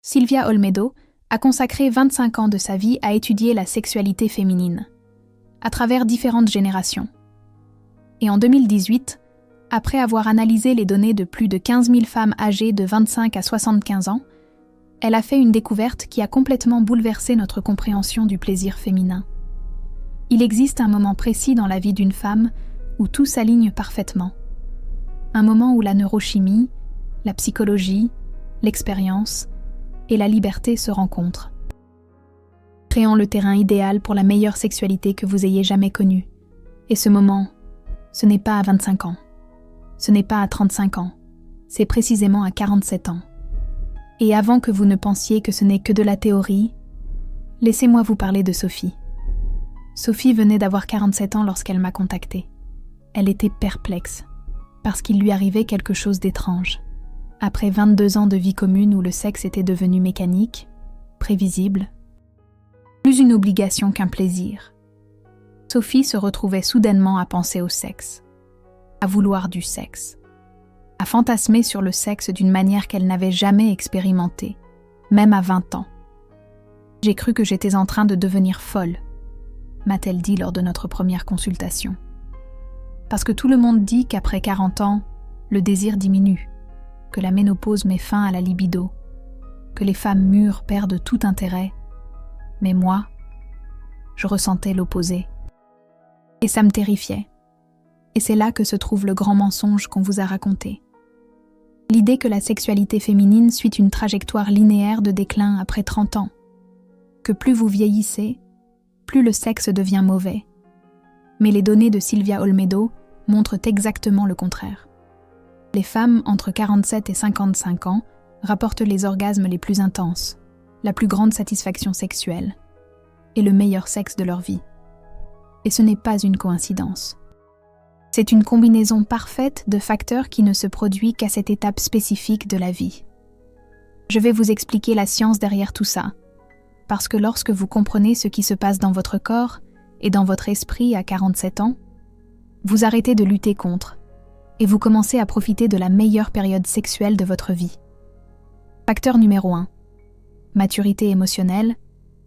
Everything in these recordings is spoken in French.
Silvia Olmedo a consacré 25 ans de sa vie à étudier la sexualité féminine, à travers différentes générations. Et en 2018, après avoir analysé les données de plus de 15 000 femmes âgées de 25 à 75 ans, elle a fait une découverte qui a complètement bouleversé notre compréhension du plaisir féminin. Il existe un moment précis dans la vie d'une femme où tout s'aligne parfaitement. Un moment où la neurochimie, la psychologie, l'expérience et la liberté se rencontrent, créant le terrain idéal pour la meilleure sexualité que vous ayez jamais connue. Et ce moment, ce n'est pas à 25 ans, ce n'est pas à 35 ans, c'est précisément à 47 ans. Et avant que vous ne pensiez que ce n'est que de la théorie, laissez-moi vous parler de Sophie. Sophie venait d'avoir 47 ans lorsqu'elle m'a contactée. Elle était perplexe, parce qu'il lui arrivait quelque chose d'étrange. Après 22 ans de vie commune où le sexe était devenu mécanique, prévisible, plus une obligation qu'un plaisir, Sophie se retrouvait soudainement à penser au sexe, à vouloir du sexe, à fantasmer sur le sexe d'une manière qu'elle n'avait jamais expérimentée, même à 20 ans. « J'ai cru que j'étais en train de devenir folle », m'a-t-elle dit lors de notre première consultation. Parce que tout le monde dit qu'après 40 ans, le désir diminue, que la ménopause met fin à la libido, que les femmes mûres perdent tout intérêt. Mais moi, je ressentais l'opposé. Et ça me terrifiait. Et c'est là que se trouve le grand mensonge qu'on vous a raconté. L'idée que la sexualité féminine suit une trajectoire linéaire de déclin après 30 ans. Que plus vous vieillissez, plus le sexe devient mauvais. Mais les données de Silvia Olmedo montrent exactement le contraire. Les femmes entre 47 et 55 ans rapportent les orgasmes les plus intenses, la plus grande satisfaction sexuelle et le meilleur sexe de leur vie. Et ce n'est pas une coïncidence. C'est une combinaison parfaite de facteurs qui ne se produit qu'à cette étape spécifique de la vie. Je vais vous expliquer la science derrière tout ça, parce que lorsque vous comprenez ce qui se passe dans votre corps et dans votre esprit à 47 ans, vous arrêtez de lutter contre et vous commencez à profiter de la meilleure période sexuelle de votre vie. Facteur numéro 1. Maturité émotionnelle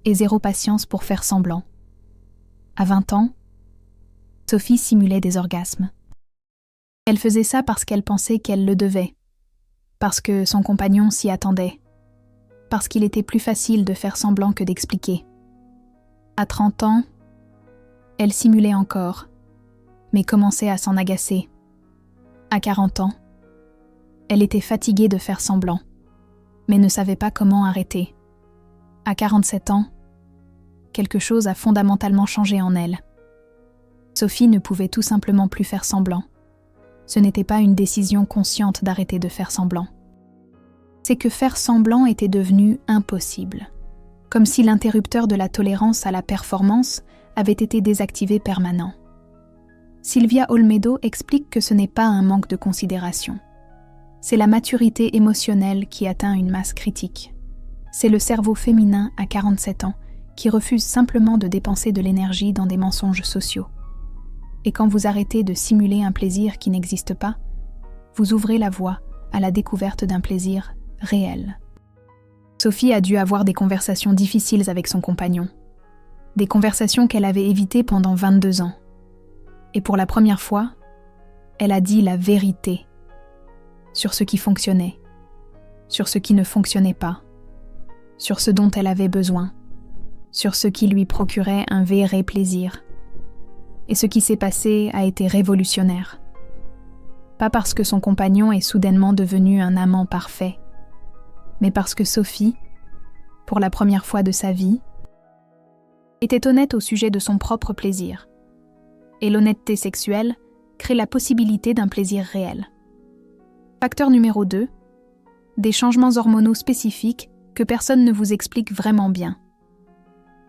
et zéro patience pour faire semblant. À 20 ans, Sophie simulait des orgasmes. Elle faisait ça parce qu'elle pensait qu'elle le devait, parce que son compagnon s'y attendait, parce qu'il était plus facile de faire semblant que d'expliquer. À 30 ans, elle simulait encore, mais commençait à s'en agacer. À 40 ans, elle était fatiguée de faire semblant, mais ne savait pas comment arrêter. À 47 ans, quelque chose a fondamentalement changé en elle. Sophie ne pouvait tout simplement plus faire semblant. Ce n'était pas une décision consciente d'arrêter de faire semblant. C'est que faire semblant était devenu impossible, comme si l'interrupteur de la tolérance à la performance avait été désactivé permanent. Silvia Olmedo explique que ce n'est pas un manque de considération. C'est la maturité émotionnelle qui atteint une masse critique. C'est le cerveau féminin à 47 ans qui refuse simplement de dépenser de l'énergie dans des mensonges sociaux. Et quand vous arrêtez de simuler un plaisir qui n'existe pas, vous ouvrez la voie à la découverte d'un plaisir réel. Sophie a dû avoir des conversations difficiles avec son compagnon. Des conversations qu'elle avait évitées pendant 22 ans. Et pour la première fois, elle a dit la vérité sur ce qui fonctionnait, sur ce qui ne fonctionnait pas, sur ce dont elle avait besoin, sur ce qui lui procurait un vrai plaisir. Et ce qui s'est passé a été révolutionnaire. Pas parce que son compagnon est soudainement devenu un amant parfait, mais parce que Sophie, pour la première fois de sa vie, était honnête au sujet de son propre plaisir. Et l'honnêteté sexuelle crée la possibilité d'un plaisir réel. Facteur numéro 2, des changements hormonaux spécifiques que personne ne vous explique vraiment bien.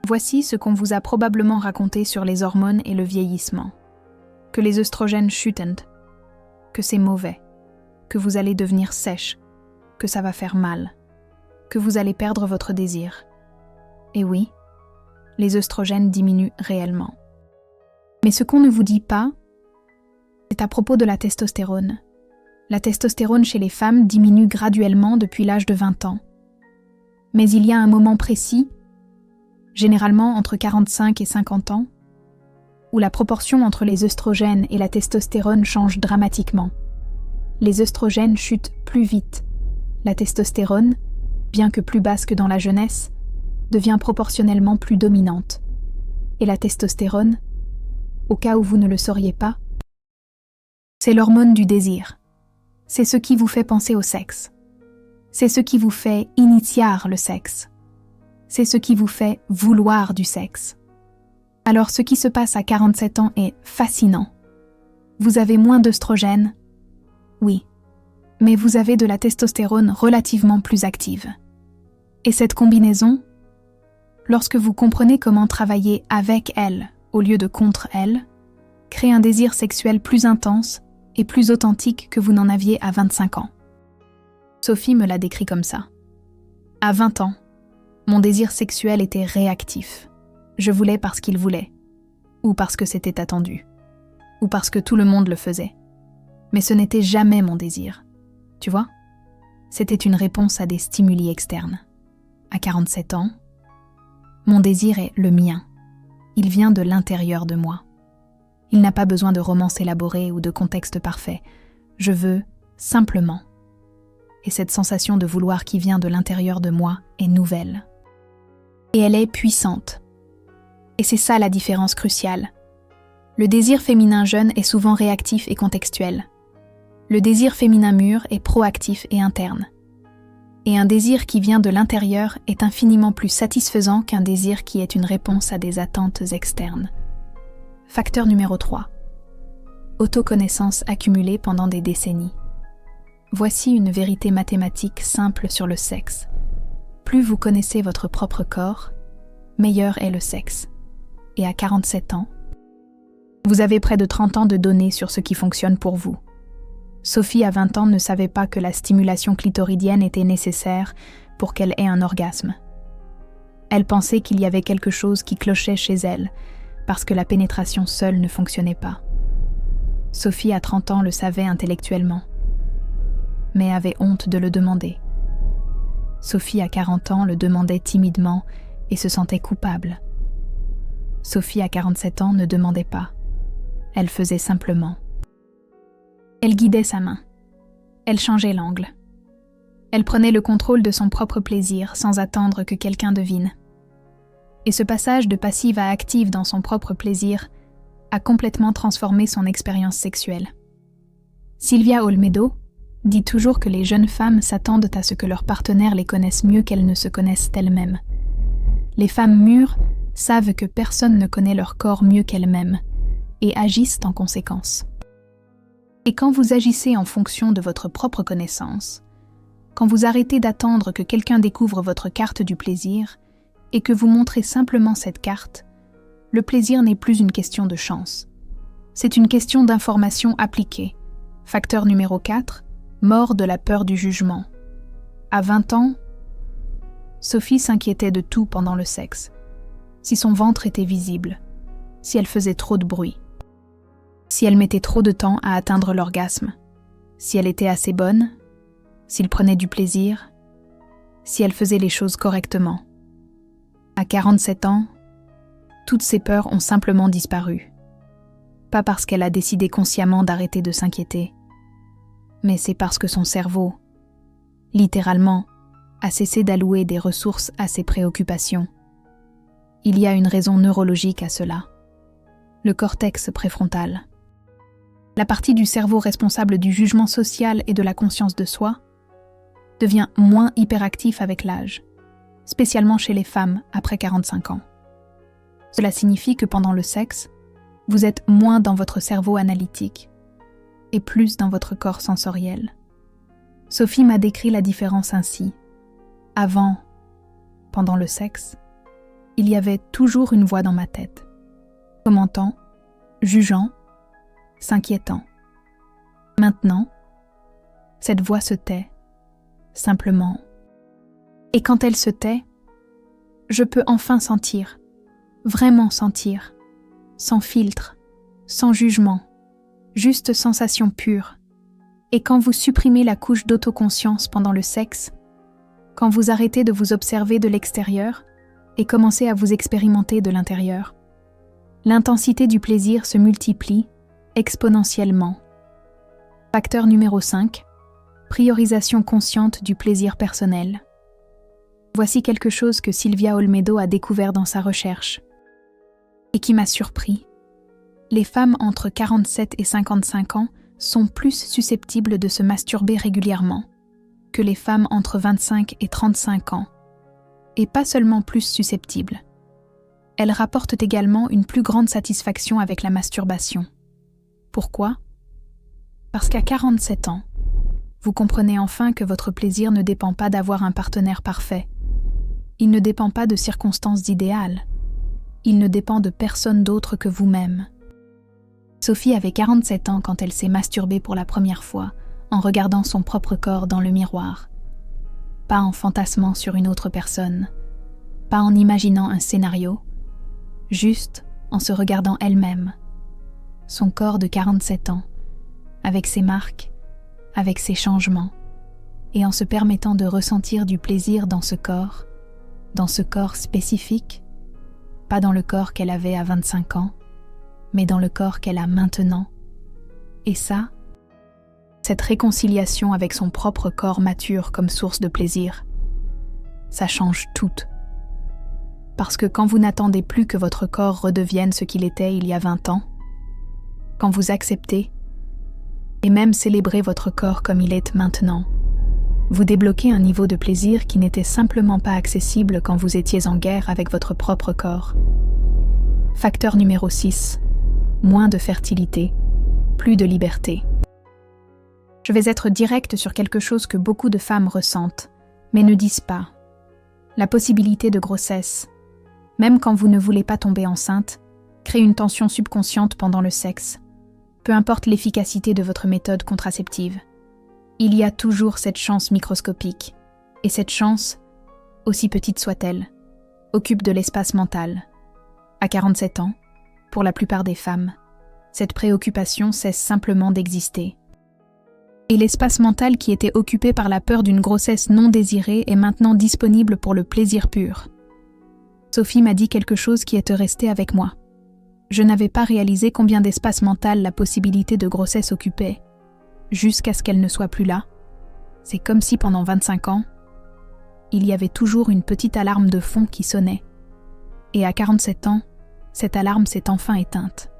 Voici ce qu'on vous a probablement raconté sur les hormones et le vieillissement. Que les œstrogènes chutent, que c'est mauvais, que vous allez devenir sèche, que ça va faire mal, que vous allez perdre votre désir. Et oui, les œstrogènes diminuent réellement. Mais ce qu'on ne vous dit pas, c'est à propos de la testostérone. La testostérone chez les femmes diminue graduellement depuis l'âge de 20 ans. Mais il y a un moment précis, généralement entre 45 et 50 ans, où la proportion entre les œstrogènes et la testostérone change dramatiquement. Les œstrogènes chutent plus vite. La testostérone, bien que plus basse que dans la jeunesse, devient proportionnellement plus dominante. Et la testostérone, au cas où vous ne le sauriez pas, c'est l'hormone du désir. C'est ce qui vous fait penser au sexe. C'est ce qui vous fait initier le sexe. C'est ce qui vous fait vouloir du sexe. Alors ce qui se passe à 47 ans est fascinant. Vous avez moins d'œstrogènes, oui, mais vous avez de la testostérone relativement plus active. Et cette combinaison, lorsque vous comprenez comment travailler avec elle au lieu de contre elle, crée un désir sexuel plus intense et plus authentique que vous n'en aviez à 25 ans. Sophie me l'a décrit comme ça. À 20 ans, mon désir sexuel était réactif. Je voulais parce qu'il voulait, ou parce que c'était attendu, ou parce que tout le monde le faisait. Mais ce n'était jamais mon désir. Tu vois ? C'était une réponse à des stimuli externes. À 47 ans, mon désir est le mien. Il vient de l'intérieur de moi. Il n'a pas besoin de romance élaborée ou de contexte parfait. Je veux simplement. Et cette sensation de vouloir qui vient de l'intérieur de moi est nouvelle. Et elle est puissante. Et c'est ça la différence cruciale. Le désir féminin jeune est souvent réactif et contextuel. Le désir féminin mûr est proactif et interne. Et un désir qui vient de l'intérieur est infiniment plus satisfaisant qu'un désir qui est une réponse à des attentes externes. Facteur numéro 3. Autoconnaissance accumulée pendant des décennies. Voici une vérité mathématique simple sur le sexe. Plus vous connaissez votre propre corps, meilleur est le sexe. Et à 47 ans, vous avez près de 30 ans de données sur ce qui fonctionne pour vous. Sophie, à 20 ans, ne savait pas que la stimulation clitoridienne était nécessaire pour qu'elle ait un orgasme. Elle pensait qu'il y avait quelque chose qui clochait chez elle, parce que la pénétration seule ne fonctionnait pas. Sophie, à 30 ans, le savait intellectuellement, mais avait honte de le demander. Sophie, à 40 ans, le demandait timidement et se sentait coupable. Sophie, à 47 ans, ne demandait pas. Elle faisait simplement. Elle guidait sa main. Elle changeait l'angle. Elle prenait le contrôle de son propre plaisir sans attendre que quelqu'un devine. Et ce passage de passive à active dans son propre plaisir a complètement transformé son expérience sexuelle. Silvia Olmedo dit toujours que les jeunes femmes s'attendent à ce que leurs partenaires les connaissent mieux qu'elles ne se connaissent elles-mêmes. Les femmes mûres savent que personne ne connaît leur corps mieux qu'elles-mêmes et agissent en conséquence. Et quand vous agissez en fonction de votre propre connaissance, quand vous arrêtez d'attendre que quelqu'un découvre votre carte du plaisir et que vous montrez simplement cette carte, le plaisir n'est plus une question de chance. C'est une question d'information appliquée. Facteur numéro 4, mort de la peur du jugement. À 20 ans, Sophie s'inquiétait de tout pendant le sexe. Si son ventre était visible, si elle faisait trop de bruit, si elle mettait trop de temps à atteindre l'orgasme, si elle était assez bonne, s'il prenait du plaisir, si elle faisait les choses correctement. À 47 ans, toutes ces peurs ont simplement disparu. Pas parce qu'elle a décidé consciemment d'arrêter de s'inquiéter, mais c'est parce que son cerveau, littéralement, a cessé d'allouer des ressources à ses préoccupations. Il y a une raison neurologique à cela. Le cortex préfrontal. La partie du cerveau responsable du jugement social et de la conscience de soi devient moins hyperactif avec l'âge, spécialement chez les femmes après 45 ans. Cela signifie que pendant le sexe, vous êtes moins dans votre cerveau analytique et plus dans votre corps sensoriel. Sophie m'a décrit la différence ainsi. Avant, pendant le sexe, il y avait toujours une voix dans ma tête, commentant, jugeant, s'inquiétant. Maintenant, cette voix se tait, simplement. Et quand elle se tait, je peux enfin sentir, vraiment sentir, sans filtre, sans jugement, juste sensation pure. Et quand vous supprimez la couche d'autoconscience pendant le sexe, quand vous arrêtez de vous observer de l'extérieur et commencez à vous expérimenter de l'intérieur. L'intensité du plaisir se multiplie exponentiellement. Facteur numéro 5. Priorisation consciente du plaisir personnel. Voici quelque chose que Silvia Olmedo a découvert dans sa recherche et qui m'a surpris. Les femmes entre 47 et 55 ans sont plus susceptibles de se masturber régulièrement que les femmes entre 25 et 35 ans, et pas seulement plus susceptibles. Elles rapportent également une plus grande satisfaction avec la masturbation. Pourquoi ? Parce qu'à 47 ans, vous comprenez enfin que votre plaisir ne dépend pas d'avoir un partenaire parfait. Il ne dépend pas de circonstances idéales. Il ne dépend de personne d'autre que vous-même. Sophie avait 47 ans quand elle s'est masturbée pour la première fois, en regardant son propre corps dans le miroir. Pas en fantasmant sur une autre personne, pas en imaginant un scénario, juste en se regardant elle-même. Son corps de 47 ans, avec ses marques, avec ses changements, et en se permettant de ressentir du plaisir dans ce corps spécifique, pas dans le corps qu'elle avait à 25 ans, mais dans le corps qu'elle a maintenant. Et ça, cette réconciliation avec son propre corps mature comme source de plaisir, ça change tout. Parce que quand vous n'attendez plus que votre corps redevienne ce qu'il était il y a 20 ans, quand vous acceptez et même célébrez votre corps comme il est maintenant, vous débloquez un niveau de plaisir qui n'était simplement pas accessible quand vous étiez en guerre avec votre propre corps. Facteur numéro 6. Moins de fertilité, plus de liberté. Je vais être directe sur quelque chose que beaucoup de femmes ressentent, mais ne disent pas. La possibilité de grossesse, même quand vous ne voulez pas tomber enceinte, crée une tension subconsciente pendant le sexe. Peu importe l'efficacité de votre méthode contraceptive, il y a toujours cette chance microscopique. Et cette chance, aussi petite soit-elle, occupe de l'espace mental. À 47 ans, pour la plupart des femmes, cette préoccupation cesse simplement d'exister. Et l'espace mental qui était occupé par la peur d'une grossesse non désirée est maintenant disponible pour le plaisir pur. Sophie m'a dit quelque chose qui est resté avec moi. Je n'avais pas réalisé combien d'espace mental la possibilité de grossesse occupait, jusqu'à ce qu'elle ne soit plus là. C'est comme si pendant 25 ans, il y avait toujours une petite alarme de fond qui sonnait. Et à 47 ans, cette alarme s'est enfin éteinte.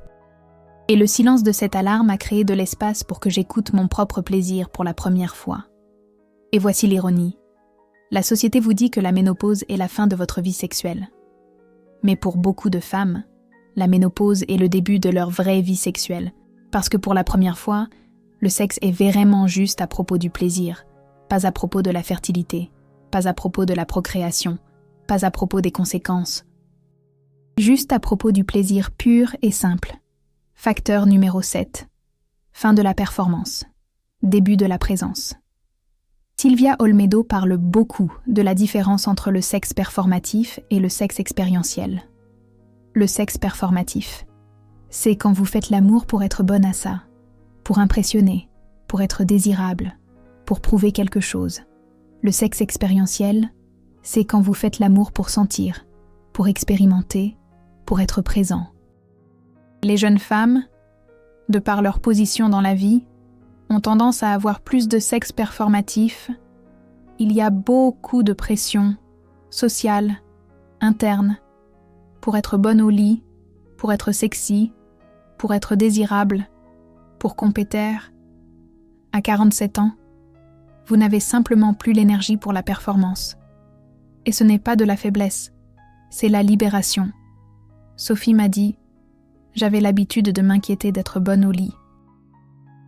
Et le silence de cette alarme a créé de l'espace pour que j'écoute mon propre plaisir pour la première fois. Et voici l'ironie. La société vous dit que la ménopause est la fin de votre vie sexuelle. Mais pour beaucoup de femmes, la ménopause est le début de leur vraie vie sexuelle, parce que pour la première fois, le sexe est vraiment juste à propos du plaisir, pas à propos de la fertilité, pas à propos de la procréation, pas à propos des conséquences. Juste à propos du plaisir pur et simple. Facteur numéro 7. Fin de la performance. Début de la présence. Silvia Olmedo parle beaucoup de la différence entre le sexe performatif et le sexe expérientiel. Le sexe performatif, c'est quand vous faites l'amour pour être bonne à ça, pour impressionner, pour être désirable, pour prouver quelque chose. Le sexe expérientiel, c'est quand vous faites l'amour pour sentir, pour expérimenter, pour être présent. Les jeunes femmes, de par leur position dans la vie, ont tendance à avoir plus de sexe performatif. Il y a beaucoup de pression sociale, interne, pour être bonne au lit, pour être sexy, pour être désirable, pour compéter. À 47 ans, vous n'avez simplement plus l'énergie pour la performance. Et ce n'est pas de la faiblesse, c'est la libération. Sophie m'a dit: j'avais l'habitude de m'inquiéter d'être bonne au lit.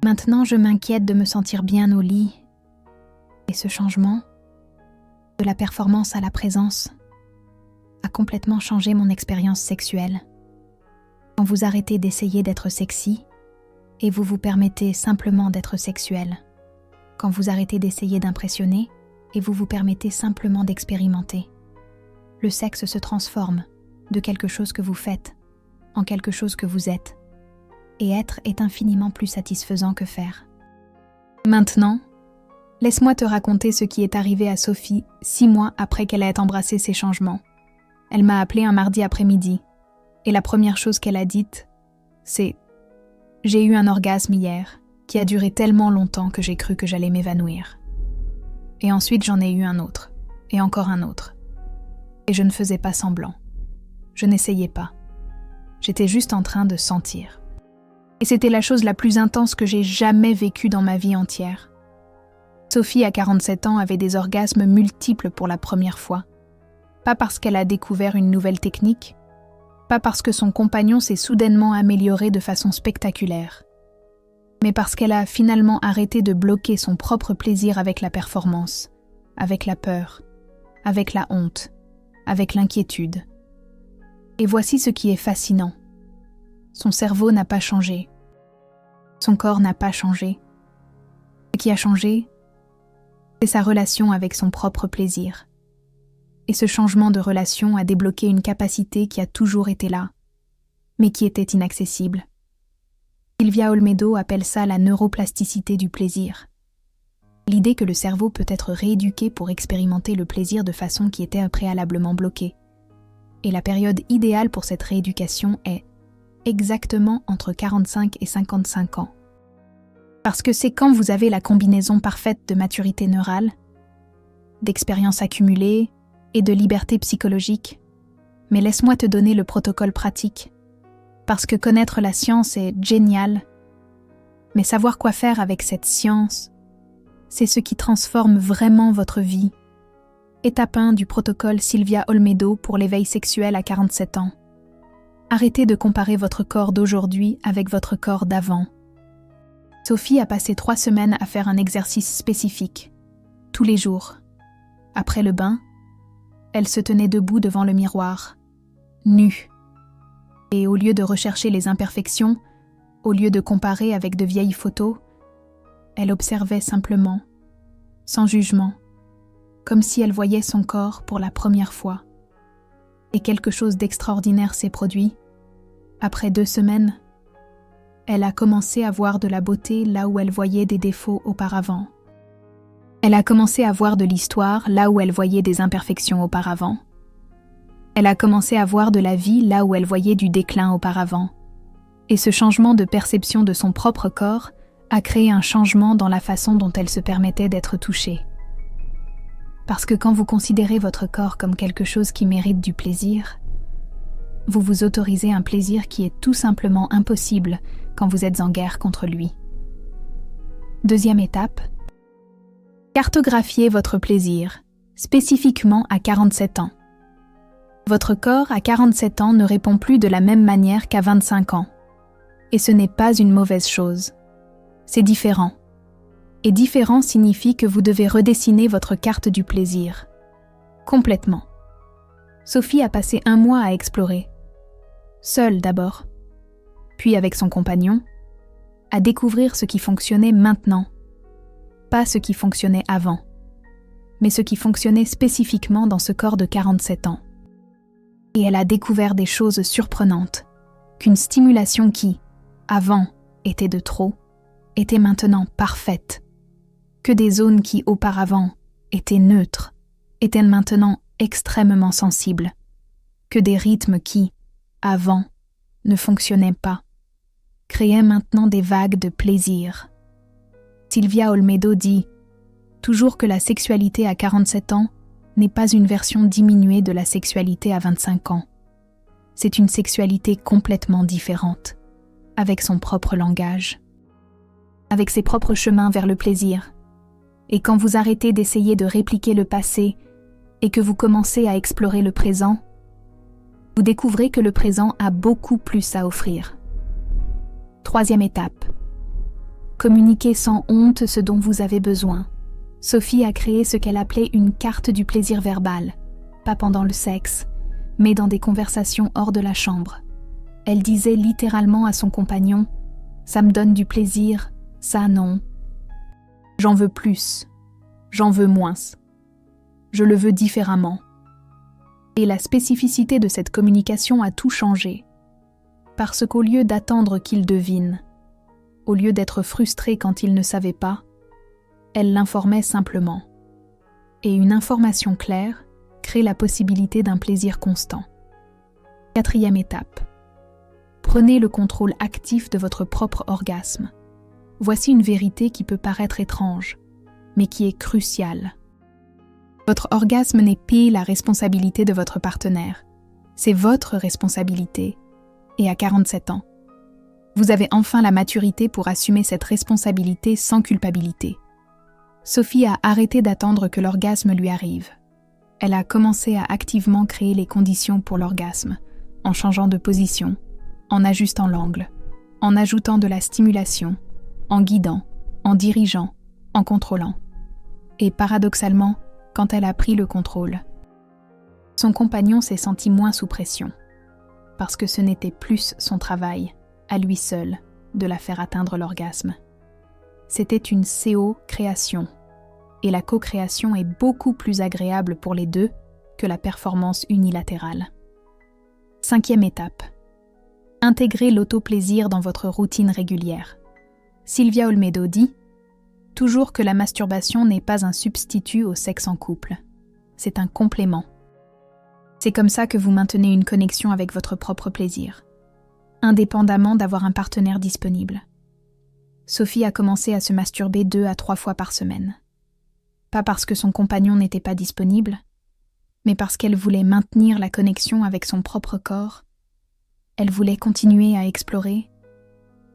Maintenant, je m'inquiète de me sentir bien au lit. Et ce changement, de la performance à la présence, a complètement changé mon expérience sexuelle. Quand vous arrêtez d'essayer d'être sexy et vous vous permettez simplement d'être sexuel. Quand vous arrêtez d'essayer d'impressionner et vous vous permettez simplement d'expérimenter. Le sexe se transforme de quelque chose que vous faites en quelque chose que vous êtes. Et être est infiniment plus satisfaisant que faire. Maintenant, Laisse-moi te raconter ce qui est arrivé à Sophie 6 mois après qu'elle ait embrassé ces changements. Elle m'a appelé un mardi après-midi, et la première chose qu'elle a dite, c'est « J'ai eu un orgasme hier, qui a duré tellement longtemps que j'ai cru que j'allais m'évanouir. » Et ensuite j'en ai eu un autre, et encore un autre. Et je ne faisais pas semblant. Je n'essayais pas. J'étais juste en train de sentir. Et c'était la chose la plus intense que j'ai jamais vécue dans ma vie entière. Sophie, à 47 ans, avait des orgasmes multiples pour la première fois. Pas parce qu'elle a découvert une nouvelle technique, pas parce que son compagnon s'est soudainement amélioré de façon spectaculaire, mais parce qu'elle a finalement arrêté de bloquer son propre plaisir avec la performance, avec la peur, avec la honte, avec l'inquiétude. Et voici ce qui est fascinant. Son cerveau n'a pas changé. Son corps n'a pas changé. Ce qui a changé, c'est sa relation avec son propre plaisir. Et ce changement de relation a débloqué une capacité qui a toujours été là, mais qui était inaccessible. Silvia Olmedo appelle ça la neuroplasticité du plaisir. L'idée que le cerveau peut être rééduqué pour expérimenter le plaisir de façon qui était préalablement bloquée. Et la période idéale pour cette rééducation est exactement entre 45 et 55 ans. Parce que c'est quand vous avez la combinaison parfaite de maturité neurale, d'expérience accumulée et de liberté psychologique. Mais laisse-moi te donner le protocole pratique. Parce que connaître la science est génial, mais savoir quoi faire avec cette science, c'est ce qui transforme vraiment votre vie. Étape 1 du protocole Silvia Olmedo pour l'éveil sexuel à 47 ans. Arrêtez de comparer votre corps d'aujourd'hui avec votre corps d'avant. Sophie a passé 3 semaines à faire un exercice spécifique, tous les jours. Après le bain, elle se tenait debout devant le miroir, nue. Et au lieu de rechercher les imperfections, au lieu de comparer avec de vieilles photos, elle observait simplement, sans jugement, comme si elle voyait son corps pour la première fois. Et quelque chose d'extraordinaire s'est produit. Après 2 semaines, elle a commencé à voir de la beauté là où elle voyait des défauts auparavant. Elle a commencé à voir de l'histoire là où elle voyait des imperfections auparavant. Elle a commencé à voir de la vie là où elle voyait du déclin auparavant. Et ce changement de perception de son propre corps a créé un changement dans la façon dont elle se permettait d'être touchée. Parce que quand vous considérez votre corps comme quelque chose qui mérite du plaisir, vous vous autorisez un plaisir qui est tout simplement impossible quand vous êtes en guerre contre lui. Deuxième étape, cartographiez votre plaisir, spécifiquement à 47 ans. Votre corps à 47 ans ne répond plus de la même manière qu'à 25 ans. Et ce n'est pas une mauvaise chose. C'est différent. Et différent signifie que vous devez redessiner votre carte du plaisir. Complètement. Sophie a passé 1 mois à explorer. Seule d'abord. Puis avec son compagnon, à découvrir ce qui fonctionnait maintenant. Pas ce qui fonctionnait avant, mais ce qui fonctionnait spécifiquement dans ce corps de 47 ans. Et elle a découvert des choses surprenantes, qu'une stimulation qui, avant, était de trop, était maintenant parfaite, que des zones qui, auparavant, étaient neutres, étaient maintenant extrêmement sensibles, que des rythmes qui, avant, ne fonctionnaient pas, créaient maintenant des vagues de plaisir. Silvia Olmedo dit toujours que la sexualité à 47 ans n'est pas une version diminuée de la sexualité à 25 ans. C'est une sexualité complètement différente, avec son propre langage, avec ses propres chemins vers le plaisir. Et quand vous arrêtez d'essayer de répliquer le passé et que vous commencez à explorer le présent, vous découvrez que le présent a beaucoup plus à offrir. Troisième étape. Communiquez sans honte ce dont vous avez besoin. Sophie a créé ce qu'elle appelait une carte du plaisir verbal, pas pendant le sexe, mais dans des conversations hors de la chambre. Elle disait littéralement à son compagnon « Ça me donne du plaisir, ça non. J'en veux plus, j'en veux moins. Je le veux différemment. » Et la spécificité de cette communication a tout changé. Parce qu'au lieu d'attendre qu'il devine, au lieu d'être frustré quand il ne savait pas, elle l'informait simplement. Et une information claire crée la possibilité d'un plaisir constant. 4e étape. Prenez le contrôle actif de votre propre orgasme. Voici une vérité qui peut paraître étrange, mais qui est cruciale. Votre orgasme n'est pas la responsabilité de votre partenaire. C'est votre responsabilité. Et à 47 ans, vous avez enfin la maturité pour assumer cette responsabilité sans culpabilité. Sophie a arrêté d'attendre que l'orgasme lui arrive. Elle a commencé à activement créer les conditions pour l'orgasme, en changeant de position, en ajustant l'angle, en ajoutant de la stimulation, en guidant, en dirigeant, en contrôlant. Et paradoxalement, quand elle a pris le contrôle, son compagnon s'est senti moins sous pression, parce que ce n'était plus son travail, à lui seul, de la faire atteindre l'orgasme. C'était une co-création, et la co-création est beaucoup plus agréable pour les deux que la performance unilatérale. 5e étape. Intégrez l'autoplaisir dans votre routine régulière. Sylvia Olmedo dit « Toujours que la masturbation n'est pas un substitut au sexe en couple. C'est un complément. C'est comme ça que vous maintenez une connexion avec votre propre plaisir, indépendamment d'avoir un partenaire disponible. » Sophie a commencé à se masturber 2 à 3 fois par semaine. Pas parce que son compagnon n'était pas disponible, mais parce qu'elle voulait maintenir la connexion avec son propre corps. Elle voulait continuer à explorer.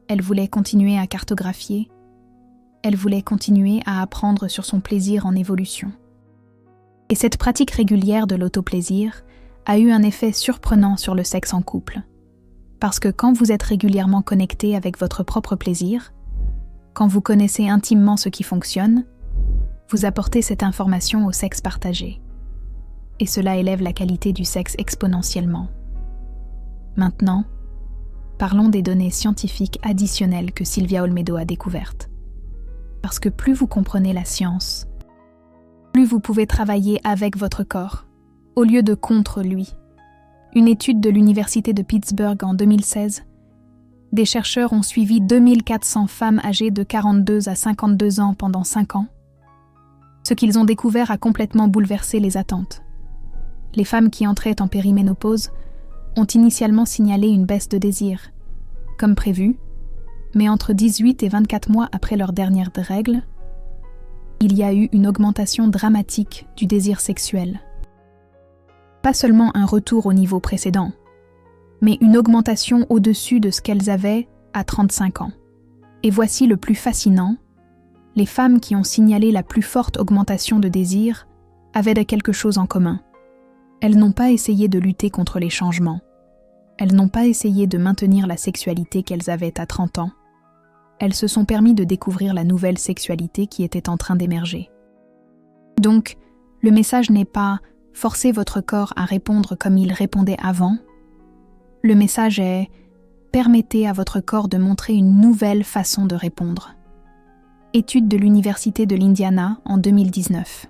Elle voulait continuer à cartographier. Elle voulait continuer à apprendre sur son plaisir en évolution. Et cette pratique régulière de l'autoplaisir a eu un effet surprenant sur le sexe en couple. Parce que quand vous êtes régulièrement connecté avec votre propre plaisir, quand vous connaissez intimement ce qui fonctionne, vous apportez cette information au sexe partagé. Et cela élève la qualité du sexe exponentiellement. Maintenant, parlons des données scientifiques additionnelles que Sylvia Olmedo a découvertes. Parce que plus vous comprenez la science, plus vous pouvez travailler avec votre corps, au lieu de contre lui. Une étude de l'Université de Pittsburgh en 2016, des chercheurs ont suivi 2400 femmes âgées de 42 à 52 ans pendant 5 ans. Ce qu'ils ont découvert a complètement bouleversé les attentes. Les femmes qui entraient en périménopause ont initialement signalé une baisse de désir, comme prévu, mais entre 18 et 24 mois après leur dernière règle, il y a eu une augmentation dramatique du désir sexuel. Pas seulement un retour au niveau précédent, mais une augmentation au-dessus de ce qu'elles avaient à 35 ans. Et voici le plus fascinant, les femmes qui ont signalé la plus forte augmentation de désir avaient quelque chose en commun. Elles n'ont pas essayé de lutter contre les changements. Elles n'ont pas essayé de maintenir la sexualité qu'elles avaient à 30 ans. Elles se sont permis de découvrir la nouvelle sexualité qui était en train d'émerger. Donc, le message n'est pas « forcez votre corps à répondre comme il répondait avant ». Le message est « permettez à votre corps de montrer une nouvelle façon de répondre ». Étude de l'Université de l'Indiana en 2019.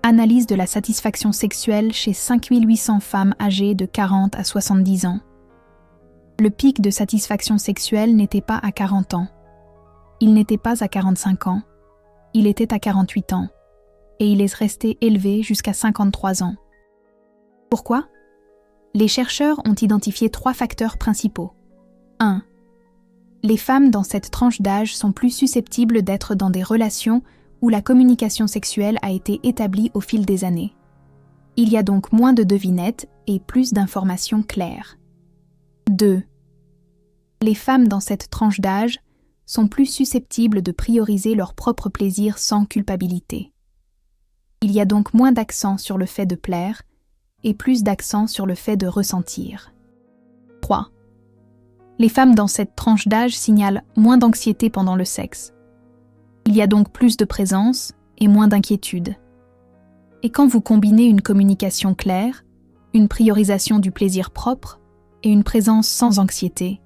Analyse de la satisfaction sexuelle chez 5800 femmes âgées de 40 à 70 ans. Le pic de satisfaction sexuelle n'était pas à 40 ans. Il n'était pas à 45 ans. Il était à 48 ans. Et il est resté élevé jusqu'à 53 ans. Pourquoi ? Les chercheurs ont identifié 3 facteurs principaux. 1. Les femmes dans cette tranche d'âge sont plus susceptibles d'être dans des relations où la communication sexuelle a été établie au fil des années. Il y a donc moins de devinettes et plus d'informations claires. 2. Les femmes dans cette tranche d'âge sont plus susceptibles de prioriser leur propre plaisir sans culpabilité. Il y a donc moins d'accent sur le fait de plaire et plus d'accent sur le fait de ressentir. 3. Les femmes dans cette tranche d'âge signalent moins d'anxiété pendant le sexe. Il y a donc plus de présence et moins d'inquiétude. Et quand vous combinez une communication claire, une priorisation du plaisir propre et une présence sans anxiété,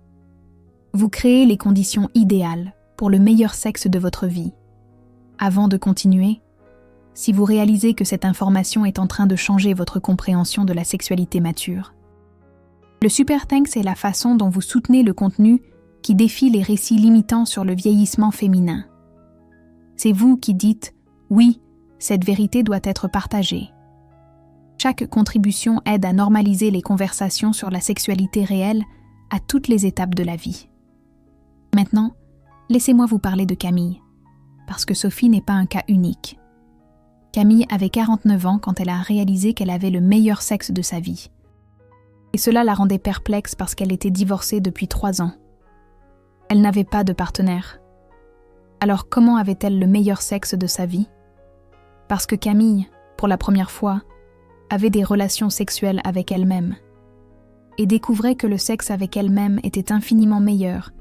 vous créez les conditions idéales pour le meilleur sexe de votre vie. Avant de continuer, si vous réalisez que cette information est en train de changer votre compréhension de la sexualité mature, le Super Thanks est la façon dont vous soutenez le contenu qui défie les récits limitants sur le vieillissement féminin. C'est vous qui dites « oui, cette vérité doit être partagée ». Chaque contribution aide à normaliser les conversations sur la sexualité réelle à toutes les étapes de la vie. Maintenant, laissez-moi vous parler de Camille, parce que Sophie n'est pas un cas unique. Camille avait 49 ans quand elle a réalisé qu'elle avait le meilleur sexe de sa vie. Et cela la rendait perplexe parce qu'elle était divorcée depuis 3 ans. Elle n'avait pas de partenaire. Alors comment avait-elle le meilleur sexe de sa vie ? Parce que Camille, pour la première fois, avait des relations sexuelles avec elle-même et découvrait que le sexe avec elle-même était infiniment meilleur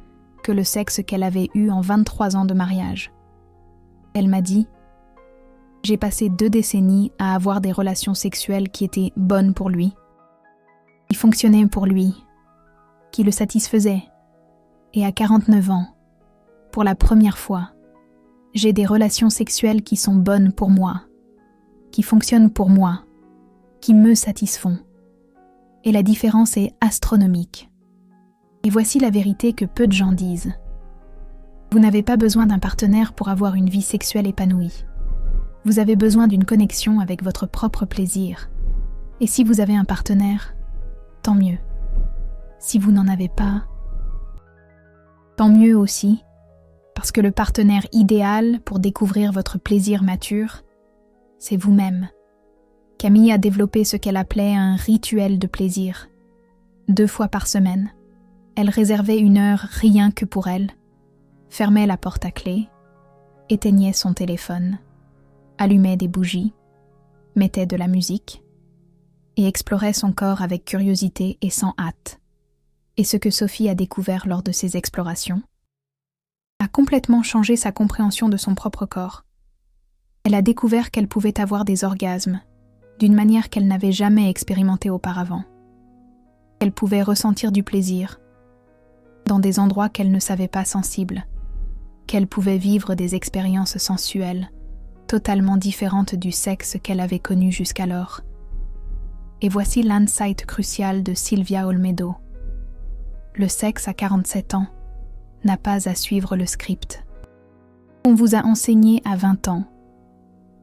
que le sexe qu'elle avait eu en 23 ans de mariage. Elle m'a dit « J'ai passé 2 décennies à avoir des relations sexuelles qui étaient bonnes pour lui, qui fonctionnaient pour lui, qui le satisfaisaient. Et à 49 ans, pour la première fois, j'ai des relations sexuelles qui sont bonnes pour moi, qui fonctionnent pour moi, qui me satisfont. Et la différence est astronomique. Et voici la vérité que peu de gens disent. Vous n'avez pas besoin d'un partenaire pour avoir une vie sexuelle épanouie. Vous avez besoin d'une connexion avec votre propre plaisir. Et si vous avez un partenaire, tant mieux. Si vous n'en avez pas, tant mieux aussi, parce que le partenaire idéal pour découvrir votre plaisir mature, c'est vous-même. Camille a développé ce qu'elle appelait un rituel de plaisir. 2 fois par semaine, elle réservait 1 heure rien que pour elle, fermait la porte à clé, éteignait son téléphone, allumait des bougies, mettait de la musique et explorait son corps avec curiosité et sans hâte. Et ce que Sophie a découvert lors de ces explorations a complètement changé sa compréhension de son propre corps. Elle a découvert qu'elle pouvait avoir des orgasmes d'une manière qu'elle n'avait jamais expérimentée auparavant. Elle pouvait ressentir du plaisir dans des endroits qu'elle ne savait pas sensibles, qu'elle pouvait vivre des expériences sensuelles totalement différentes du sexe qu'elle avait connu jusqu'alors. Et voici l'insight crucial de Silvia Olmedo. Le sexe à 47 ans n'a pas à suivre le script. On vous a enseigné à 20 ans.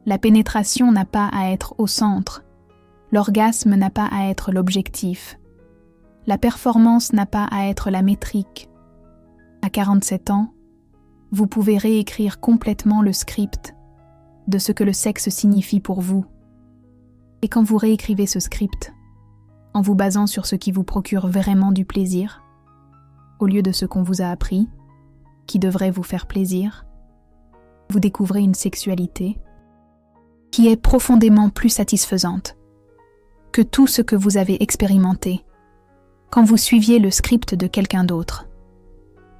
La pénétration n'a pas à être au centre. L'orgasme n'a pas à être l'objectif. La performance n'a pas à être la métrique. À 47 ans, vous pouvez réécrire complètement le script de ce que le sexe signifie pour vous. Et quand vous réécrivez ce script, en vous basant sur ce qui vous procure vraiment du plaisir, au lieu de ce qu'on vous a appris, qui devrait vous faire plaisir, vous découvrez une sexualité qui est profondément plus satisfaisante que tout ce que vous avez expérimenté quand vous suiviez le script de quelqu'un d'autre.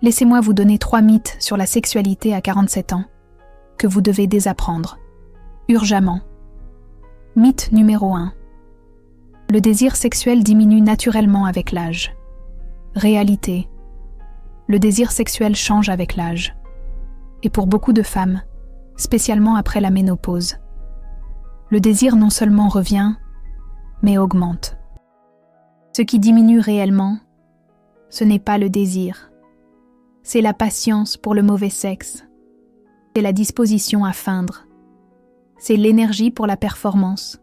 Laissez-moi vous donner 3 mythes sur la sexualité à 47 ans que vous devez désapprendre, urgemment. Mythe numéro 1. Le désir sexuel diminue naturellement avec l'âge. Réalité. Le désir sexuel change avec l'âge. Et pour beaucoup de femmes, spécialement après la ménopause, le désir non seulement revient, mais augmente. Ce qui diminue réellement, ce n'est pas le désir. C'est la patience pour le mauvais sexe. C'est la disposition à feindre. C'est l'énergie pour la performance.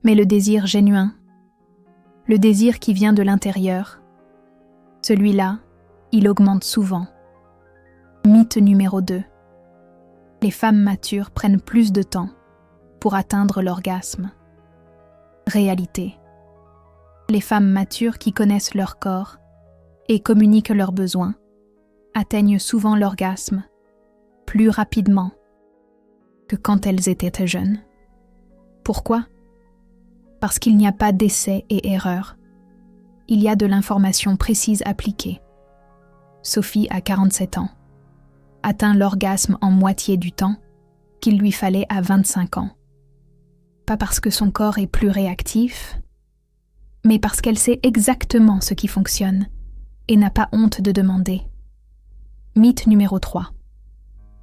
Mais le désir génuin, le désir qui vient de l'intérieur, celui-là, il augmente souvent. Mythe numéro 2. Les femmes matures prennent plus de temps pour atteindre l'orgasme. Réalité. Les femmes matures qui connaissent leur corps et communiquent leurs besoins atteignent souvent l'orgasme plus rapidement que quand elles étaient jeunes. Pourquoi ? Parce qu'il n'y a pas d'essai et erreur. Il y a de l'information précise appliquée. Sophie a 47 ans, atteint l'orgasme en moitié du temps qu'il lui fallait à 25 ans. Pas parce que son corps est plus réactif, mais parce qu'elle sait exactement ce qui fonctionne et n'a pas honte de demander. Mythe numéro 3.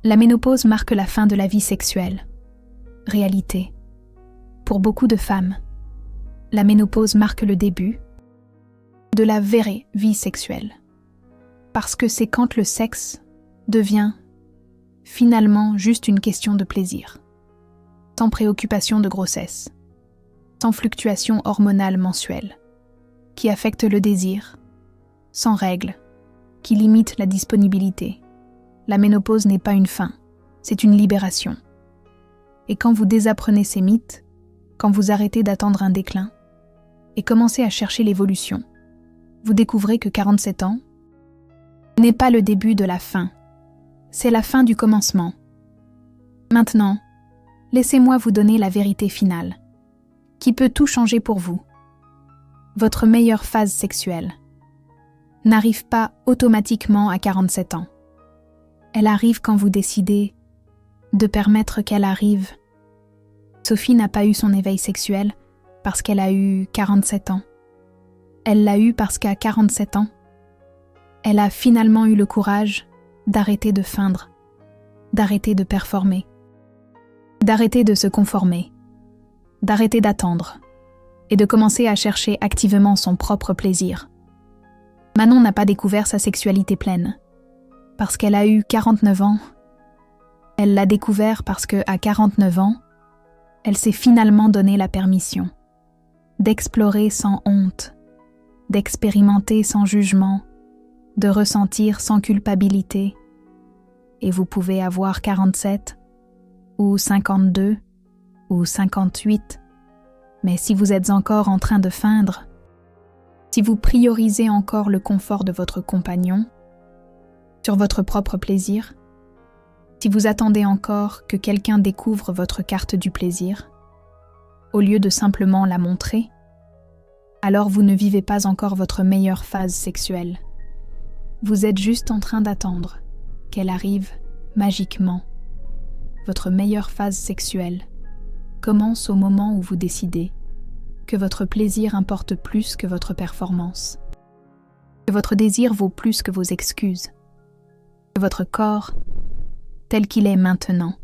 La ménopause marque la fin de la vie sexuelle. Réalité. Pour beaucoup de femmes, la ménopause marque le début de la vraie vie sexuelle. Parce que c'est quand le sexe devient finalement juste une question de plaisir. Sans préoccupation de grossesse, sans fluctuations hormonales mensuelles, qui affectent le désir, sans règles, qui limitent la disponibilité. La ménopause n'est pas une fin, c'est une libération. Et quand vous désapprenez ces mythes, quand vous arrêtez d'attendre un déclin, et commencez à chercher l'évolution, vous découvrez que 47 ans n'est pas le début de la fin, c'est la fin du commencement. Maintenant, laissez-moi vous donner la vérité finale, qui peut tout changer pour vous. Votre meilleure phase sexuelle n'arrive pas automatiquement à 47 ans. Elle arrive quand vous décidez de permettre qu'elle arrive. Sophie n'a pas eu son éveil sexuel parce qu'elle a eu 47 ans. Elle l'a eu parce qu'à 47 ans, elle a finalement eu le courage d'arrêter de feindre, d'arrêter de performer, d'arrêter de se conformer, d'arrêter d'attendre et de commencer à chercher activement son propre plaisir. Manon n'a pas découvert sa sexualité pleine parce qu'elle a eu 49 ans. Elle l'a découvert parce qu'à 49 ans, elle s'est finalement donné la permission d'explorer sans honte, d'expérimenter sans jugement, de ressentir sans culpabilité. Et vous pouvez avoir 47 ou 52 ou 58, mais si vous êtes encore en train de feindre, si vous priorisez encore le confort de votre compagnon sur votre propre plaisir, si vous attendez encore que quelqu'un découvre votre carte du plaisir, au lieu de simplement la montrer, alors vous ne vivez pas encore votre meilleure phase sexuelle. Vous êtes juste en train d'attendre qu'elle arrive magiquement. Votre meilleure phase sexuelle commence au moment où vous décidez que votre plaisir importe plus que votre performance, que votre désir vaut plus que vos excuses, que votre corps, tel qu'il est maintenant,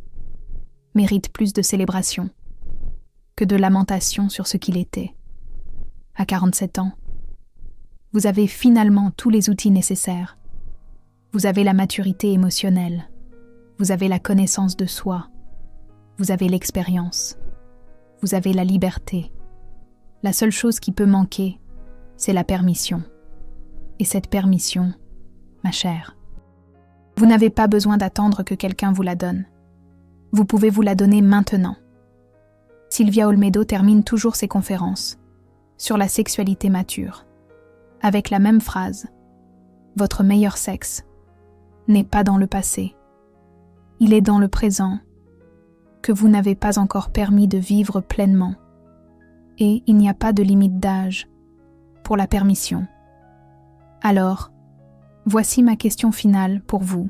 mérite plus de célébration que de lamentation sur ce qu'il était. À 47 ans, vous avez finalement tous les outils nécessaires. Vous avez la maturité émotionnelle, vous avez la connaissance de soi, vous avez l'expérience, vous avez la liberté. La seule chose qui peut manquer, c'est la permission. Et cette permission, ma chère, vous n'avez pas besoin d'attendre que quelqu'un vous la donne. Vous pouvez vous la donner maintenant. Silvia Olmedo termine toujours ses conférences sur la sexualité mature avec la même phrase: votre meilleur sexe n'est pas dans le passé, il est dans le présent que vous n'avez pas encore permis de vivre pleinement. Et il n'y a pas de limite d'âge pour la permission. Alors, voici ma question finale pour vous.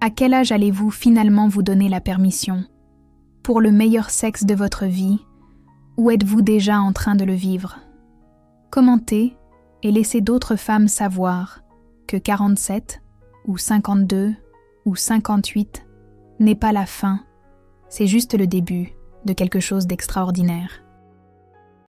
À quel âge allez-vous finalement vous donner la permission pour le meilleur sexe de votre vie, ou êtes-vous déjà en train de le vivre? Commentez et laissez d'autres femmes savoir que 47 ou 52 ou 58 n'est pas la fin, c'est juste le début de quelque chose d'extraordinaire.